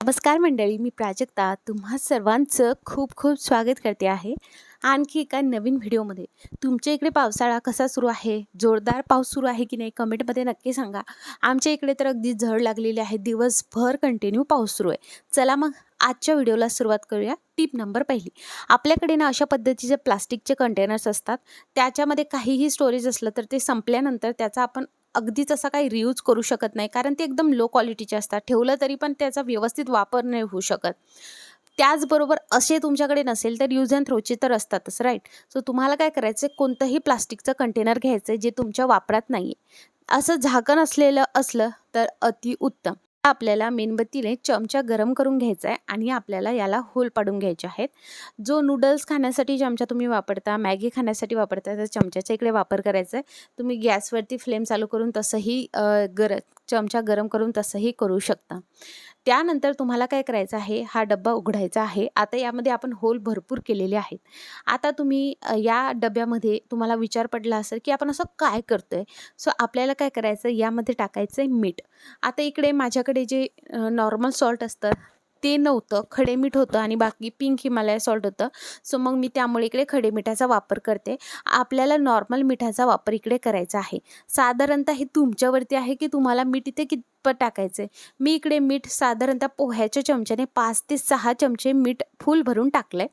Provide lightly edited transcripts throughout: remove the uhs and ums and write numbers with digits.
नमस्कार मंडळी, मी प्राजक्ता तुम्हा सर्वांचं खूप खूप स्वागत करते आहे आणखी एका नवीन व्हिडिओमध्ये. तुमच्या इकडे पावसाळा कसा सुरू आहे? जोरदार पाऊस सुरू आहे की नाही? कमेंटमध्ये नक्की सांगा. आमच्या इकडे तर अगदी झड लागलेली आहे, दिवसभर कंटिन्यू पाऊस सुरू आहे. चला मग आजच्या व्हिडिओला सुरुवात करूया. टिप नंबर पहिली, आपल्याकडे ना अशा पद्धतीचे प्लास्टिकचे कंटेनर्स असतात. त्याच्यामध्ये काहीही स्टोरेज असलं तर ते संपल्यानंतर त्याचा आपण अगदीच असा काही रियूज करू शकत नाही, कारण ते एकदम लो क्वालिटीचे असतात. ठेवलं तरी पण त्याचा व्यवस्थित वापर नाही होऊ शकत. त्याचबरोबर असे तुमच्याकडे नसेल तर यूज अँड थ्रोचे तर असतातच, राईट? सो तुम्हाला काय करायचं, कोणतंही प्लास्टिकचं कंटेनर घ्यायचं जे तुमच्या वापरात नाही आहे. असं झाकण असलेलं असलं तर अतिउत्तम. आपल्याला मेणबत्तीने चमचा गरम करून घ्यायचा आहे आणि आपल्याला याला होल पाडून घ्यायचे आहेत. जो नूडल्स खाण्यासाठी चमचा तुम्ही वापरता, मॅगी खाण्यासाठी वापरता, त्या चमच्याचा इकडे वापर करायचा आहे. तुम्ही गॅसवरती फ्लेम चालू करून तसंही चमचा गरम करून तसंही करू शकता. त्यानंतर तुम्हाला काय करायचं आहे, हा डब्बा उघडायचा आहे. आता यामध्ये आपण होल भरपूर केलेले आहेत. आता तुम्ही या डब्यामध्ये तुम्हाला विचार पडला असेल की आपण असं काय करतोय? सो आपल्याला काय करायचं, यामध्ये टाकायचं आहे मीठ. आता इकडे माझ्याकडे जे नॉर्मल सॉल्ट असतं ते नव्हतं, खडे मीठ होतं आणि बाकी पिंक हिमालय सॉल्ट होतं. सो मग मी त्यामुळे इकडे खडे मिठाचा वापर करते. आपल्याला नॉर्मल मिठाचा वापर इकडे करायचा आहे. साधारणतः हे तुमच्यावरती आहे की तुम्हाला मीठ इथे कितपत टाकायचं आहे. मी इकडे मीठ साधारणतः पोह्याच्या चमच्याने 5 ते 6 चमचे मीठ फुल भरून टाकलं आहे.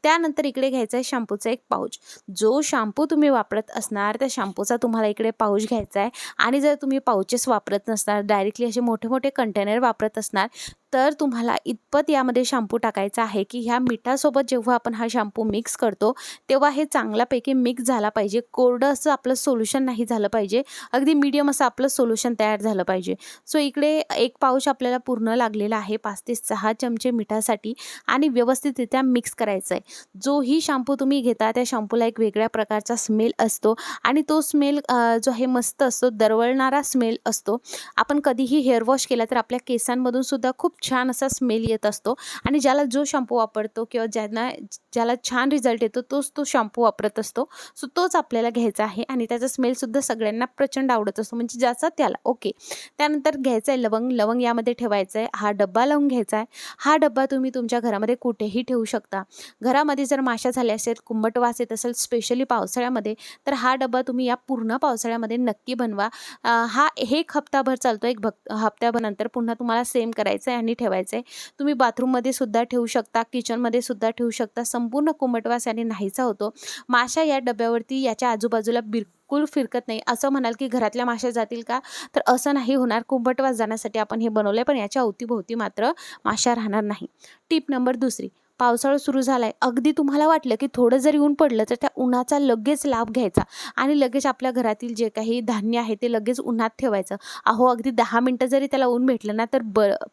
त्यानंतर इकडे घ्यायचा आहे शॅम्पूचा एक पाऊच. जो शॅम्पू तुम्ही वापरत असणार त्या शॅम्पूचा तुम्हाला इकडे पाऊच घ्यायचा आहे. आणि जर तुम्ही पाऊचेस वापरत नसणार, डायरेक्टली असे मोठे मोठे कंटेनर वापरत असणार, तर तुम्हाला इतपत यामध्ये शॅम्पू टाकायचा आहे की ह्या मिठासोबत जेव्हा आपण हा शॅम्पू मिक्स करतो तेव्हा हे चांगल्यापैकी मिक्स झाला पाहिजे. कोरडं असं आपलं सोल्युशन नाही झालं पाहिजे, अगदी मीडियम असं आपलं सोल्युशन तयार झालं पाहिजे. सो इकडे एक पाऊच आपल्याला पूर्ण लागलेला आहे 5 ते 6 चमचे मिठासाठी आणि व्यवस्थितरित्या मिक्स करायचं आहे. जोही शॅम्पू तुम्ही घेता त्या शॅम्पूला एक वेगळ्या प्रकारचा स्मेल असतो आणि तो स्मेल जो आहे मस्त असतो, दरवळणारा स्मेल असतो. आपण कधीही हेअर वॉश केला तर आपल्या केसांमधून सुद्धा खूप छान असा स्मेल येत असतो आणि ज्याला जो शॅम्पू वापरतो किंवा ज्याला छान रिझल्ट येतो तोच तो शॅम्पू वापरत असतो. सो तोच आपल्याला घ्यायचा आहे आणि त्याचा स्मेलसुद्धा सगळ्यांना प्रचंड आवडत असतो, म्हणजे ज्याचा त्याला. ओके, त्यानंतर घ्यायचं आहे लवंग. लवंग यामध्ये ठेवायचं आहे. हा डब्बा लावून घ्यायचा आहे. हा डब्बा तुम्ही तुमच्या घरामध्ये कुठेही ठेवू शकता. घरामध्ये जर माशा झाल्या असेल, कुंबट वास येत असेल स्पेशली पावसाळ्यामध्ये, तर हा डब्बा तुम्ही या पूर्ण पावसाळ्यामध्ये नक्की बनवा. हा एक हप्ताभर चालतो. हप्त्याभर नंतर पुन्हा तुम्हाला सेम करायचं आहे आणि ठेवायचं आहे. तुम्ही बाथरूममध्ये सुद्धा ठेवू शकता, किचनमध्ये सुद्धा ठेवू शकता. संपूर्ण कुंबटवास याने नाहीसा होतो. माशा या डब्यावरती याच्या आजूबाजूला बिलकुल फिरकत नाही. असं म्हणाल की घरातल्या माशा जातील का, तर असं नाही होणार. कुंबटवास जाण्यासाठी आपण हे बनवलंय, पण याच्या अवतीभोवती मात्र माशा राहणार नाही. टिप नंबर दुसरी, पावसाळा सुरू झालाय, अगदी तुम्हाला वाटलं की थोडं जरी ऊन पडलं तर त्या उन्हाचा लगेच लाभ घ्यायचा आणि लगेच आपल्या घरातील जे काही धान्य आहे ते लगेच उन्हात ठेवायचं. अहो, अगदी 10 मिनटं जरी त्याला ऊन भेटलं ना तर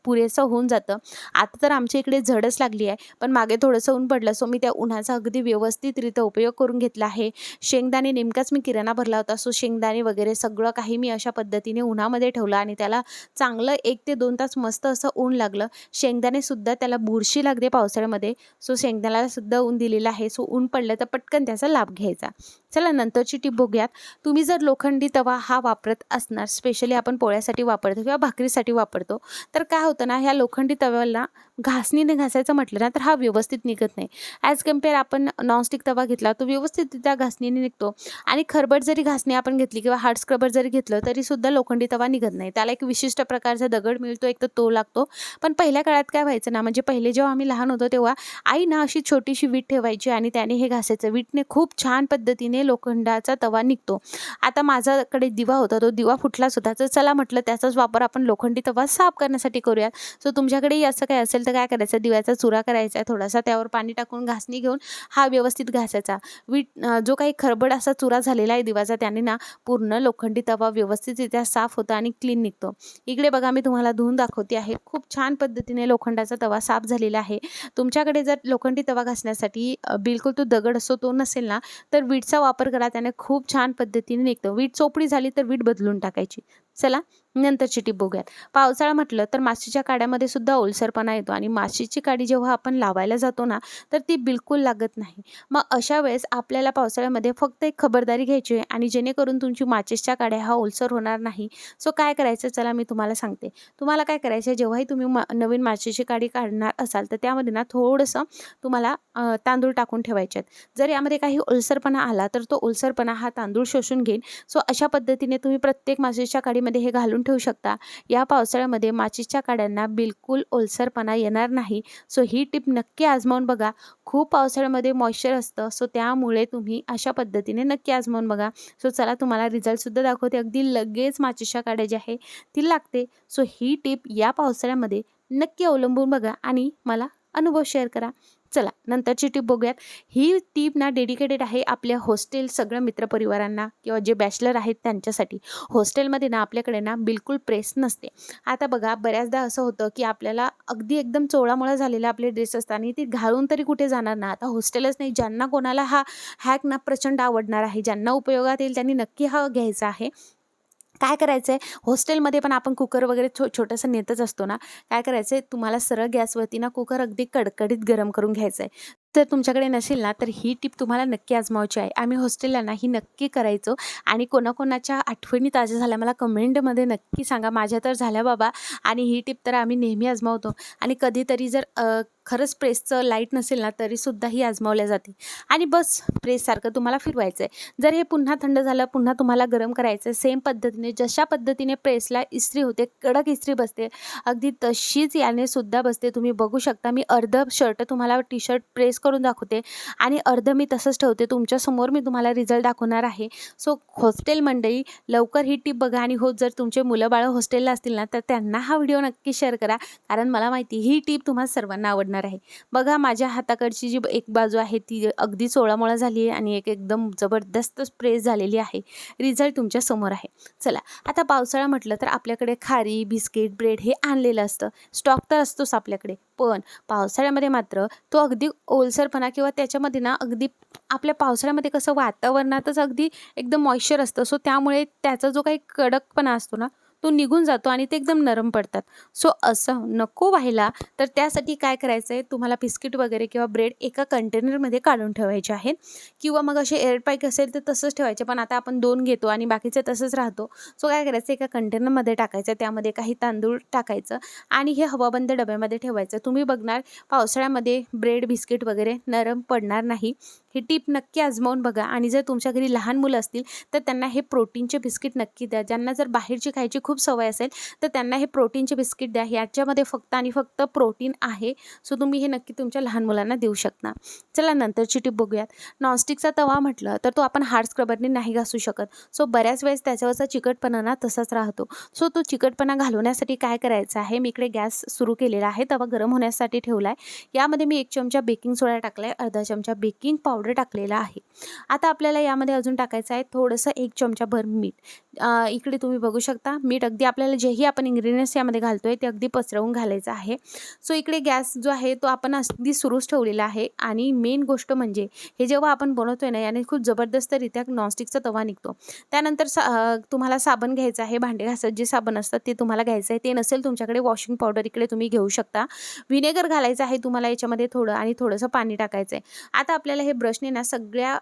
पुरेसं होऊन जातं. आता तर आमच्या इकडे झडच लागली आहे, पण मागे थोडंसं ऊन पडलं, सो मी त्या उन्हाचा अगदी व्यवस्थितरित्या उपयोग करून घेतला आहे. शेंगदाणे नेमकाच मी किराणा भरला होता, सो शेंगदाणे वगैरे सगळं काही मी अशा पद्धतीने उन्हामध्ये ठेवलं आणि त्याला चांगलं 1 ते 2 तास मस्त असं ऊन लागलं. शेंगदाणेसुद्धा त्याला बुरशी लागते पावसाळ्यामध्ये, सो शेंगदाण्याला सुद्धा ऊन दिलेलं आहे. सो ऊन पडलं तर पटकन त्याचा लाभ घ्यायचा. चला नंतरची टिप बघूयात. तुम्ही जर लोखंडी तवा हा वापरत असणार, स्पेशली आपण पोळ्यासाठी वापरतो किंवा भाकरीसाठी वापरतो, तर काय होतं ना, ह्या लोखंडी तव्याला घासणीने घासायचं म्हटलं ना तर हा व्यवस्थित निघत नाही. ॲज कम्पेअर आपण नॉनस्टिक तवा घेतला तो व्यवस्थित त्या घासणीने निघतो आणि खरबट जरी घासणी आपण घेतली किंवा हार्ड स्क्रबर जरी घेतलं तरीसुद्धा लोखंडी तवा निघत नाही. त्याला एक विशिष्ट प्रकारचा दगड मिळतो, एक तर तो लागतो. पण पहिल्या काळात काय व्हायचं ना, म्हणजे पहिले जेव्हा आम्ही लहान होतो तेव्हा आई ना अशी छोटीशी वीट ठेवायची आणि त्याने हे घासायचं. वीटने खूप छान पद्धतीने लोखंडाचा तवा निघतो. आता माझ्याकडे दिवा होता, तो दिवा फुटलाच होता, तर चला म्हटलं त्याचाच वापर आपण लोखंडी तवा साफ करण्यासाठी करूयात. सो तुमच्याकडेही असं काय असेल तर काय करायचं, दिव्याचा चुरा करायचा, थोडासा त्यावर पाणी टाकून घासणी घेऊन हा व्यवस्थित घासायचा. जो काही खरबड असा चुरा झालेला आहे दिवाचा, त्याने ना पूर्ण लोखंडी तवा व्यवस्थितरित्या साफ होता आणि क्लीन निघतो. इकडे बघा मी तुम्हाला धुवून दाखवते आहे. खूप छान पद्धतीने लोखंडाचा तवा साफ झालेला आहे. तुमच्याकडे जर लोखंडी तवा घासण्यासाठी बिलकुल तो दगड असतो तो नसेल ना, तर वीटचा वापर करा, त्याने खूप छान पद्धतीने निघतो. वीट चोपडी झाली तर वीट बदलून टाकायची. चला नंतरची टिप बघूयात. पावसाळा म्हटलं तर माशीच्या काड्यामध्ये सुद्धा ओलसरपणा येतो आणि माशीची काडी जेव्हा आपण लावायला जातो ना, तर ती बिलकुल लागत नाही. मग अशा वेळेस आपल्याला पावसाळ्यामध्ये फक्त एक खबरदारी घ्यायची आहे आणि जेणेकरून तुमची माचीसच्या काड्या हा ओलसर होणार नाही. सो काय करायचं चला मी तुम्हाला सांगते. तुम्हाला काय करायचं आहे, जेव्हाही तुम्ही नवीन माचीची काडी काढणार असाल तर त्यामध्ये ना थोडंसं तुम्हाला तांदूळ टाकून ठेवायचे आहेत. जर यामध्ये काही ओलसरपणा आला तर तो ओलसरपणा हा तांदूळ शोषून घेईल. सो अशा पद्धतीने तुम्ही प्रत्येक माचीसच्या काडीमध्ये हे घालून ठेवू शकता. या पावसाळ्यामध्ये माचीसच्या काड्यांना बिलकुल ओलसरपणा येणार नाही. सो ही टिप नक्की आजमावून बघा. खूप पावसाळ्यामध्ये मॉइश्चर असतं, सो त्यामुळे तुम्ही अशा पद्धतीने नक्की आजमावून बघा. सो चला तुम्हाला रिझल्टसुद्धा दाखवते. अगदी लगेच माचीसच्या काड्या जी आहे ती लागते. सो ही टिप या पावसाळ्यामध्ये नक्की अवलंबून बघा आणि मला अनुभव शेअर करा. चला नंतरची टिप बघूयात. ही टिप ना डेडिकेटेड आहे आपल्या हॉस्टेल सगळ्या मित्रपरिवारांना किंवा जे बॅचलर आहेत त्यांच्यासाठी. हॉस्टेलमध्ये ना आपल्याकडे ना बिलकुल प्रेस नसते. आता बघा बऱ्याचदा असं होतं की आपल्याला अगदी एकदम चोळामोळा झालेले आपले ड्रेस असतात आणि ती घालून तरी कुठे जाणार ना. आता हॉस्टेलच नाही, ज्यांना कोणाला हा हॅक ना प्रचंड आवडणार आहे, ज्यांना उपयोगात येईल त्यांनी नक्की हा घ्यायचा आहे. काय करायचं आहे, हॉस्टेलमध्ये पण आपण कुकर वगैरे छोटंसं नेतच असतो ना. काय करायचं आहे, तुम्हाला सरळ गॅसवरती ना कुकर अगदी कडकडीत गरम करून घ्यायचं आहे. जर तुमच्याकडे नसेल ना, तर ही टिप तुम्हाला नक्की आजमावायची आहे. आम्ही हॉस्टेलला ना ही नक्की करायचो आणि कोणाकोणाच्या आठवणी ताज्या झाल्या मला कमेंटमध्ये नक्की सांगा. माझ्या तर झाल्या बाबा आणि ही टिप तर आम्ही नेहमी आजमावतो आणि कधीतरी जर खरंच प्रेसचं लाईट नसेल ना, तरीसुद्धा ही आजमावल्या जाते आणि बस प्रेससारखं तुम्हाला फिरवायचं आहे. जर हे पुन्हा थंड झालं, पुन्हा तुम्हाला गरम करायचं आहे. सेम पद्धतीने जशा पद्धतीने प्रेसला इस्त्री होते, कडक इस्त्री बसते, अगदी तशीच याने सुद्धा बसते. तुम्ही बघू शकता मी अर्धं शर्ट तुम्हाला टी शर्ट प्रेस करून दाखवते आणि अर्धं मी तसंच ठेवते. तुमच्यासमोर मी तुम्हाला रिझल्ट दाखवणार आहे. सो हॉस्टेल मंडळी लवकर ही टिप बघा आणि हो जर तुमचे मुलं बाळं हॉस्टेलला असतील ना, तर त्यांना हा व्हिडिओ नक्की शेअर करा. कारण मला माहिती ही टिप तुम्हा सर्वांना आवडणार आहे. बघा माझ्या हाताकडची जी एक बाजू आहे ती अगदी चोळामोळा झाली आहे आणि एक एकदम जबरदस्त प्रेस झालेली आहे. रिझल्ट तुमच्या समोर आहे. चला आता पावसाळा म्हटलं तर आपल्याकडे खारी, बिस्किट, ब्रेड हे आणलेलं असतं. स्टॉक तर असतोच आपल्याकडे. पण पावसाळ्यामध्ये मात्र तो अगदी ओलसरपणा किंवा त्याच्यामध्ये ना अगदी आपल्या पावसाळ्यामध्ये कसं वातावरणातच अगदी एकदम मॉइश्चर असतं. सो त्यामुळे त्याचा जो काही कडकपणा असतो ना, तो निघून जातो आणि ते एकदम नरम पडतात. सो असं नको व्हायला तर त्यासाठी काय करायचं आहे, तुम्हाला बिस्किट वगैरे किंवा ब्रेड एका कंटेनरमध्ये काढून ठेवायचे आहेत किंवा मग असे एअरटाईट असेल तर तसंच ठेवायचे. पण आता आपण 2 घेतो आणि बाकीचे तसंच राहतो. सो काय करायचं, एका कंटेनरमध्ये टाकायचं, त्यामध्ये काही तांदूळ टाकायचं आणि हे हवाबंद डब्यामध्ये ठेवायचं. तुम्ही बघणार पावसाळ्यामध्ये ब्रेड, बिस्किट वगैरे नरम पडणार नाही. ही टिप नक्की आजमावून बघा आणि जर तुमच्या घरी लहान मुलं असतील तर त्यांना हे प्रोटीनचे बिस्किट नक्की द्या. ज्यांना जर बाहेरची खायची खूप सवय असेल तर त्यांना हे प्रोटीनचे बिस्किट द्या. याच्यामध्ये फक्त आणि फक्त प्रोटीन आहे. सो तुम्ही हे नक्की तुमच्या लहान मुलांना देऊ शकता. चला नंतरची टिप बघूयात. नॉनस्टिकचा तवा म्हटलं तर तो आपण हार्ड स्क्रबरने नाही घासू शकत. सो बऱ्याच वेळेस त्याच्यावरचा चिकटपणा ना तसाच राहतो. सो तो चिकटपणा घालवण्यासाठी काय करायचं आहे, मी इकडे गॅस सुरू केलेला आहे, तवा गरम होण्यासाठी ठेवला आहे. यामध्ये मी 1 चमचा बेकिंग सोडा टाकला आहे, अर्धा चमचा बेकिंग पावडर टाकलेला आहे. आता आपल्याला यामध्ये अजून टाकायचं आहे थोडंसं 1 चमचाभर मीठ. इकडे तुम्ही बघू शकता मीठ अगदी आपल्याला जेही आपण इन्ग्रेडियंट्स यामध्ये घालतोय ते अगदी पसरवून घालायचं आहे. सो इकडे गॅस जो आहे तो आपण अगदी सुरूच ठेवलेला आहे आणि मेन गोष्ट म्हणजे हे जेव्हा आपण बनवतोय ना, याने खूप जबरदस्तरित्या नॉनस्टिकचा तवा निघतो. त्यानंतर तुम्हाला साबण घ्यायचं आहे, भांडे घासत जे साबण असतात ते तुम्हाला घ्यायचं आहे. ते नसेल तुमच्याकडे वॉशिंग पावडर इकडे तुम्ही घेऊ शकता. व्हिनेगर घालायचं आहे तुम्हाला याच्यामध्ये थोडं आणि थोडंसं पाणी टाकायचं आहे. आता आपल्याला हे ब्रशने ना सगळ्या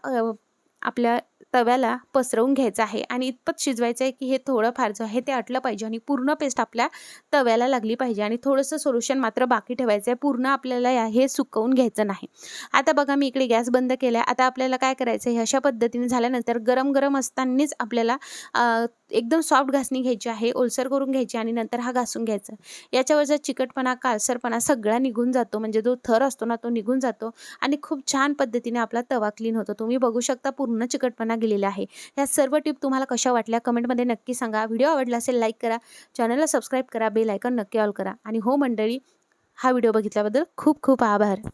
आपल्या तव्याला पसरवून घ्यायचं आहे आणि इतपत शिजवायचं आहे की हे थोडंफार जो आहे ते आटलं पाहिजे आणि पूर्ण पेस्ट आपल्या तव्याला लागली पाहिजे आणि थोडंसं सोल्युशन मात्र बाकी ठेवायचं आहे. पूर्ण आपल्याला हे सुकवून घ्यायचं नाही. आता बघा मी इकडे गॅस बंद केला आहे. आता आपल्याला काय करायचं आहे, अशा पद्धतीने झाल्यानंतर गरम गरम असतानाच आपल्याला एकदम सॉफ्ट घासणी घ्यायची आहे, ओलसर करून घ्यायची आणि नंतर हा घासून घ्यायचा. याच्यावरचा चिकटपणा, काळसरपणा सगळा निघून जातो, म्हणजे जो थर असतो ना तो निघून जातो आणि खूप छान पद्धतीने आपला तवा क्लीन होतो. तुम्ही बघू शकता पूर्ण चिकटपणा गेलेला आहे. ह्या सर्व टिप तुम्हाला कशा वाटल्या कमेंटमध्ये नक्की सांगा. व्हिडिओ आवडला असेल लाईक करा, चॅनलला सबस्क्राईब करा, बेल आयकॉन नक्की ऑल करा आणि हो मंडळी, हा व्हिडिओ बघितल्याबद्दल खूप खूप आभार.